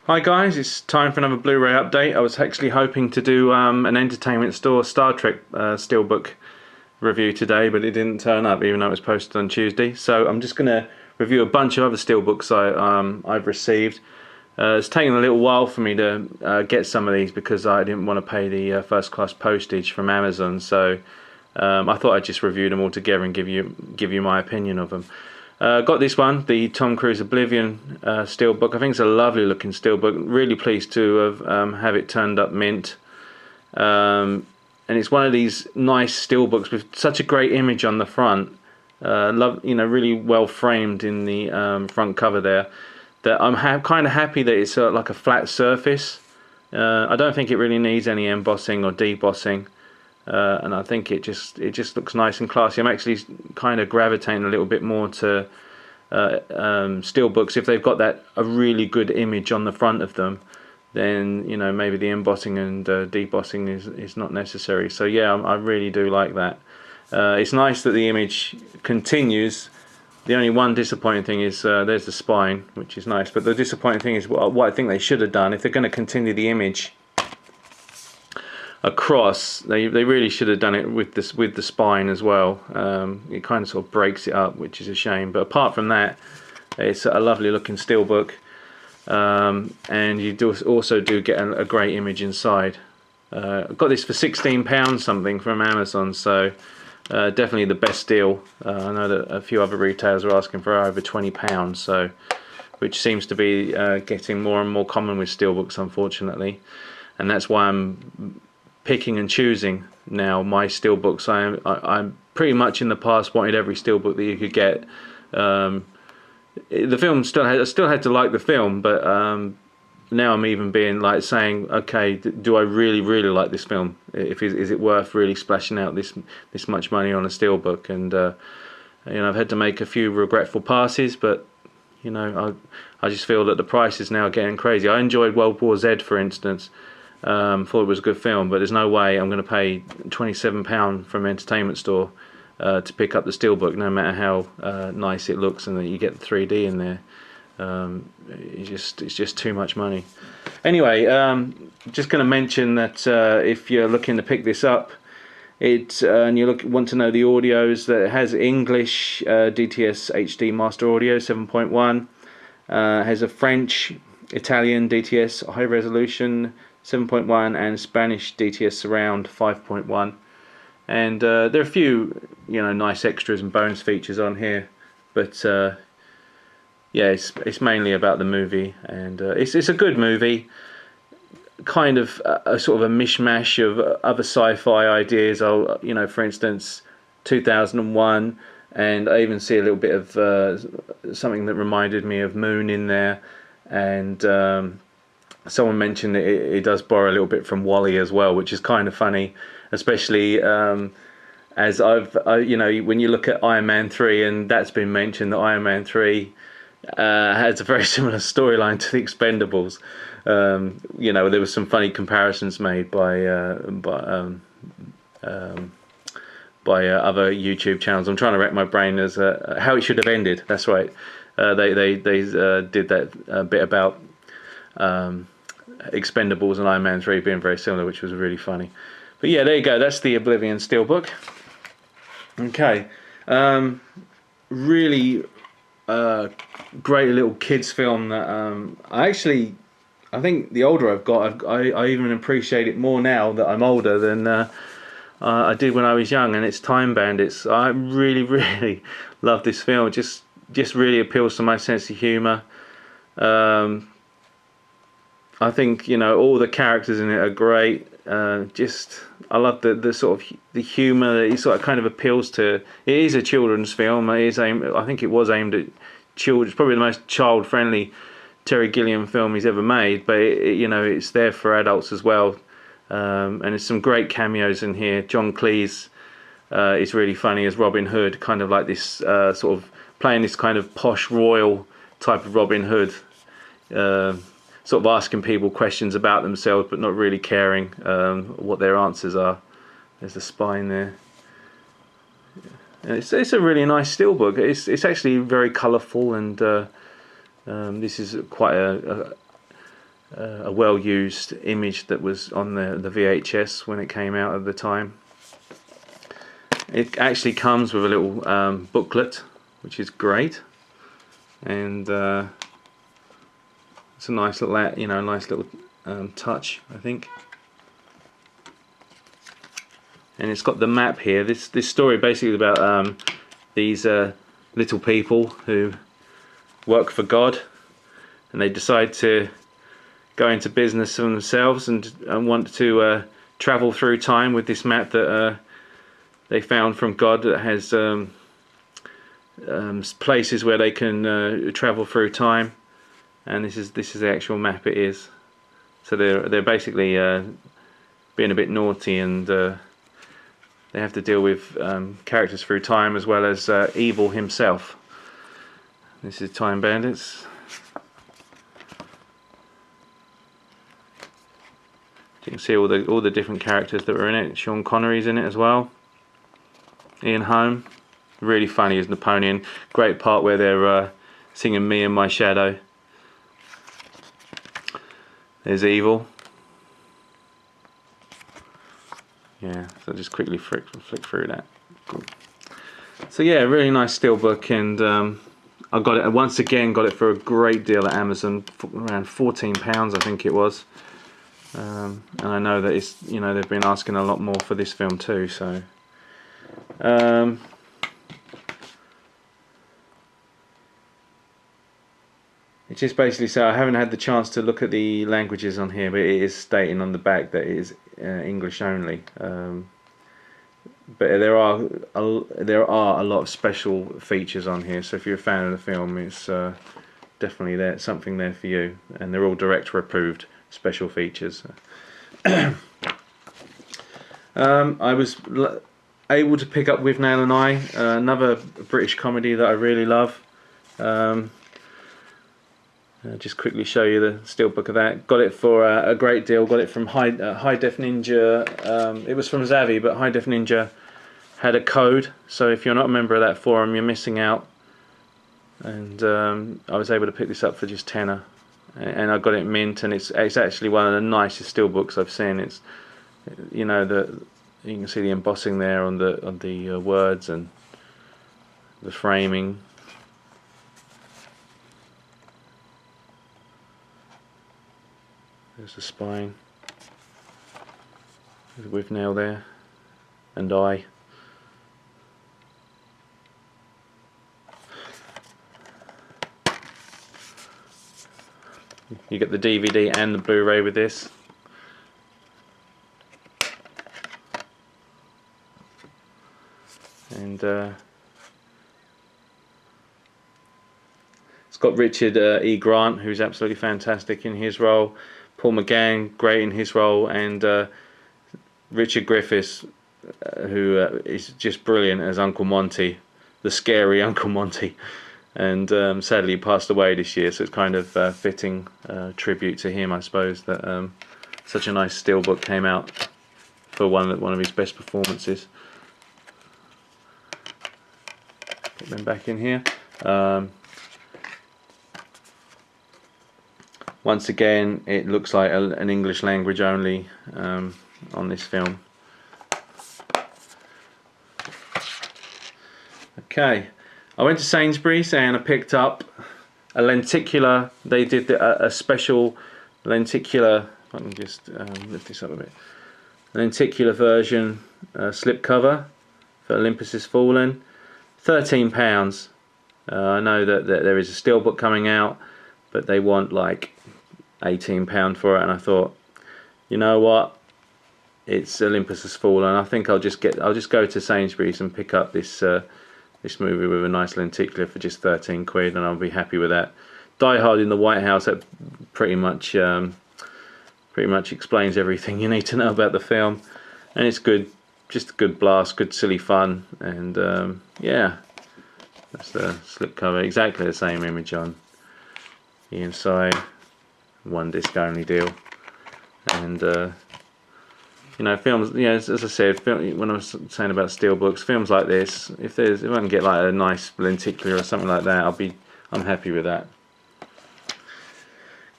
Hi guys, it's time for another Blu-ray update. I was actually hoping to do an Entertainment Store Star Trek Steelbook review today, but it didn't turn up even though it was posted on Tuesday. So I'm just going to review a bunch of other Steelbooks I've received. It's taken a little while for me to get some of these because I didn't want to pay the first class postage from Amazon. So I thought I'd just review them all together and give you my opinion of them. Got this one, the Tom Cruise Oblivion Steelbook. I think it's a lovely looking Steelbook. Really pleased to have it turned up mint. And it's one of these nice Steelbooks with such a great image on the front. Really well framed in the front cover there. That I'm kind of happy that it's like a flat surface. I don't think it really needs any embossing or debossing. And I think it just looks nice and classy. I'm actually kind of gravitating a little bit more to Steelbooks if they've got a really good image on the front of them. Then maybe the embossing and debossing is not necessary. So yeah, I really do like that. It's nice that the image continues. The only one disappointing thing is there's the spine, which is nice. But the disappointing thing is what I think they should have done if they're going to continue the image across, they really should have done it with the spine as well. It kind of sort of breaks it up, which is a shame, but apart from that, it's a lovely looking Steelbook. And you also get a great image inside. I got this for £16 something from Amazon, so definitely the best deal. I know that a few other retailers are asking for over £20, so which seems to be getting more and more common with Steelbooks, unfortunately, and that's why I'm picking and choosing now my Steelbooks. I'm pretty much in the past wanted every Steelbook that you could get. The film I still had to like the film, but now I'm even being like saying, okay, do I really like this film? Is it worth really splashing out this much money on a Steelbook? And I've had to make a few regretful passes, but I just feel that the price is now getting crazy. I enjoyed World War Z, for instance. Thought it was a good film, but there's no way I'm going to pay £27 from Entertainment Store to pick up the Steelbook, no matter how nice it looks and that you get the 3D in there. It's just too much money. Anyway, just going to mention that if you're looking to pick this up, and you want to know the audios, that it has English DTS HD Master Audio 7.1, has a French, Italian DTS High Resolution 7.1 and Spanish DTS Surround 5.1, and there are a few nice extras and bonus features on here, but yeah, it's mainly about the movie, and it's a good movie, kind of a sort of a mishmash of other sci-fi ideas. For instance, 2001, and I even see a little bit of something that reminded me of Moon in there, and someone mentioned that it does borrow a little bit from Wall-E as well, which is kind of funny, especially as when you look at Iron Man 3, and that's been mentioned that Iron Man 3 has a very similar storyline to the Expendables. There was some funny comparisons made by other YouTube channels. I'm trying to rack my brain as how it should have ended. That's right. They did that bit about Expendables and Iron Man 3 being very similar, which was really funny. But yeah, there you go, that's the Oblivion Steelbook. Okay, really great little kids film that I think the older I've got, I even appreciate it more now that I'm older than I did when I was young, and it's Time Bandits. I really love this film. It just really appeals to my sense of humour. I think all the characters in it are great. I love the sort of the humour that it sort of kind of appeals to. It is a children's film. I think it was aimed at children. It's probably the most child-friendly Terry Gilliam film he's ever made. But it's there for adults as well. And there's some great cameos in here. John Cleese is really funny as Robin Hood, kind of like this sort of playing this kind of posh royal type of Robin Hood. Sort of asking people questions about themselves, but not really caring what their answers are. There's the spine there. And it's a really nice Steelbook. It's actually very colourful, and this is quite a well-used image that was on the VHS when it came out at the time. It actually comes with a little booklet, which is great, and it's a nice little, nice little touch, I think. And it's got the map here. This story basically about these little people who work for God, and they decide to go into business for themselves and want to travel through time with this map that they found from God that has places where they can travel through time, and this is the actual map it is. So they're basically being a bit naughty, and they have to deal with characters through time as well as evil himself. This is Time Bandits. You can see all the different characters that were in it. Sean Connery's in it as well. Ian Holm, really funny as Napoleon. Great part where they're singing "Me and My Shadow." There's Evil. Yeah, so I'll just quickly flick through that. Cool. So yeah, really nice steelbook, and I got it once again. Got it for a great deal at Amazon, around £14, I think it was. And I know that it's, they've been asking a lot more for this film too. So it just basically says, I haven't had the chance to look at the languages on here, but it is stating on the back that it is English only. But there are a lot of special features on here, so if you're a fan of the film, it's definitely something there for you, and they're all director approved special features. I was able to pick up Withnail and I, another British comedy that I really love. Just quickly show you the steelbook of that. Got it for a great deal. Got it from High Def Ninja. It was from Zavvi, but High Def Ninja had a code, so if you're not a member of that forum, you're missing out. And I was able to pick this up for just £10, and I got it mint, and it's actually one of the nicest steelbooks I've seen. It's you can see the embossing there on the words and the framing. There's the spine. There's Withnail there, and I. You get the DVD and the Blu-ray with this. And it's got Richard E. Grant, who's absolutely fantastic in his role. Paul McGann, great in his role, and Richard Griffiths, who is just brilliant as Uncle Monty, the scary Uncle Monty. And sadly he passed away this year, so it's kind of fitting tribute to him, I suppose, that such a nice steelbook came out for one of his best performances. Put them back in here. Once again, it looks like an English language only on this film. Okay, I went to Sainsbury's and I picked up a lenticular. They did a special lenticular. If I can just lift this up a bit. Lenticular version slipcover for Olympus Has Fallen. £13. I know that there is a steelbook coming out, but they want like £18 for it, and I thought, you know what, it's Olympus Has Fallen. I think I'll just go to Sainsbury's and pick up this this movie with a nice lenticular for just 13 quid, and I'll be happy with that. Die Hard in the White House, that pretty much explains everything you need to know about the film, and it's good, just a good blast, good silly fun, and yeah, that's the slipcover, exactly the same image on the inside, one disc only deal, and you know, films, as I said, when I was saying about steelbooks, films like this, if I can get like a nice lenticular or something like that, I'm happy with that.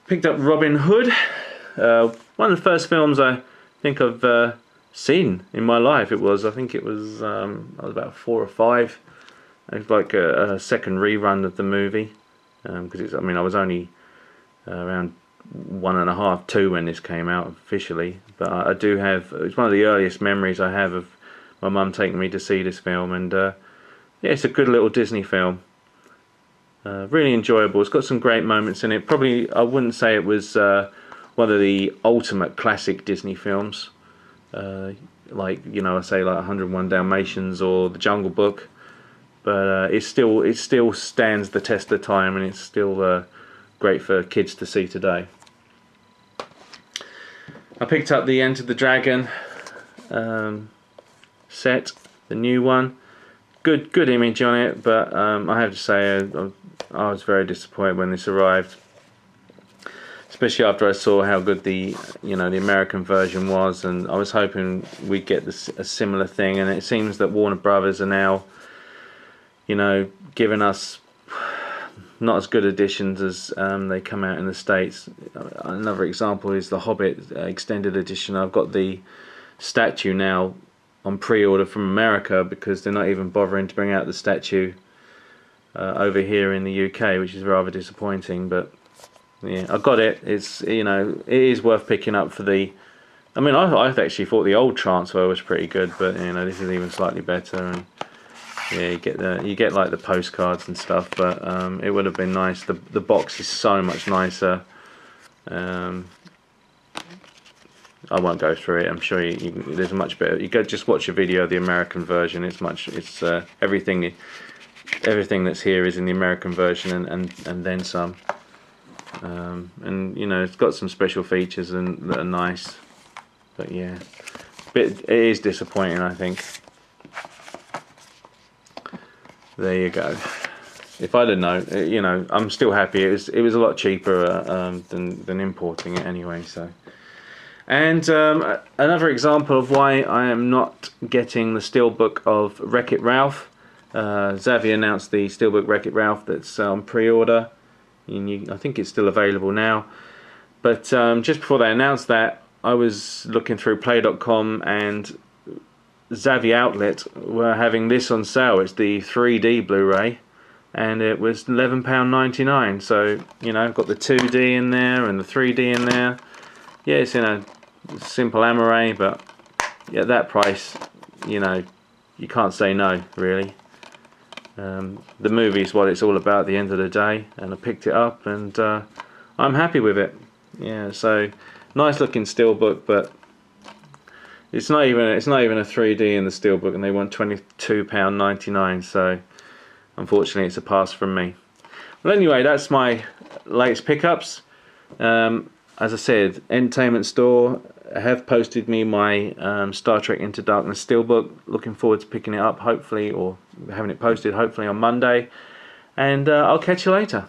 Picked up Robin Hood, one of the first films I think I've seen in my life. I think it was I was about 4 or 5. It was like a second rerun of the movie, because I mean I was only around 1.5, 2 when this came out officially. But I do have, it's one of the earliest memories I have of my mum taking me to see this film, and yeah, it's a good little Disney film. Really enjoyable. It's got some great moments in it. Probably I wouldn't say it was one of the ultimate classic Disney films, like, you know, I say like 101 Dalmatians or The Jungle Book, but it still stands the test of time, and it's still great for kids to see today. I picked up the Enter the Dragon set, the new one. Good image on it, but I have to say I was very disappointed when this arrived, especially after I saw how good the American version was, and I was hoping we'd get a similar thing. And it seems that Warner Brothers are now, giving us not as good editions as they come out in the States. Another example is the Hobbit extended edition. I've got the statue now on pre-order from America because they're not even bothering to bring out the statue over here in the UK, which is rather disappointing. But yeah, I got it. It's, it is worth picking up for the. I mean, I actually thought the old transfer was pretty good, but this is even slightly better. And yeah, you get like the postcards and stuff, but it would have been nice. The box is so much nicer. I won't go through it. I'm sure there's a much better. You go just watch a video of the American version. It's everything that's here is in the American version and then some. And it's got some special features that are nice. But yeah, it is disappointing, I think. There you go. If I'd have known, I'm still happy. It was a lot cheaper than importing it anyway. So. And another example of why I am not getting the Steelbook of Wreck-It Ralph. Xavier announced the Steelbook Wreck-It Ralph that's on pre-order. I think it's still available now. But just before they announced that, I was looking through Play.com, and Xavier Outlet were having this on sale. It's the 3D Blu-ray, and it was £11.99. So, I've got the 2D in there and the 3D in there. Yeah, it's in a simple amaray, but at that price, you can't say no, really. The movie's what it's all about at the end of the day, and I picked it up, and I'm happy with it. Yeah, so nice looking Steelbook, but it's not even a 3D in the Steelbook, and they want £22.99. So unfortunately, it's a pass from me. Well, anyway, that's my latest pickups. As I said, Entertainment Store have posted me my Star Trek Into Darkness Steelbook. Looking forward to picking it up, hopefully, or having it posted, hopefully on Monday. And I'll catch you later.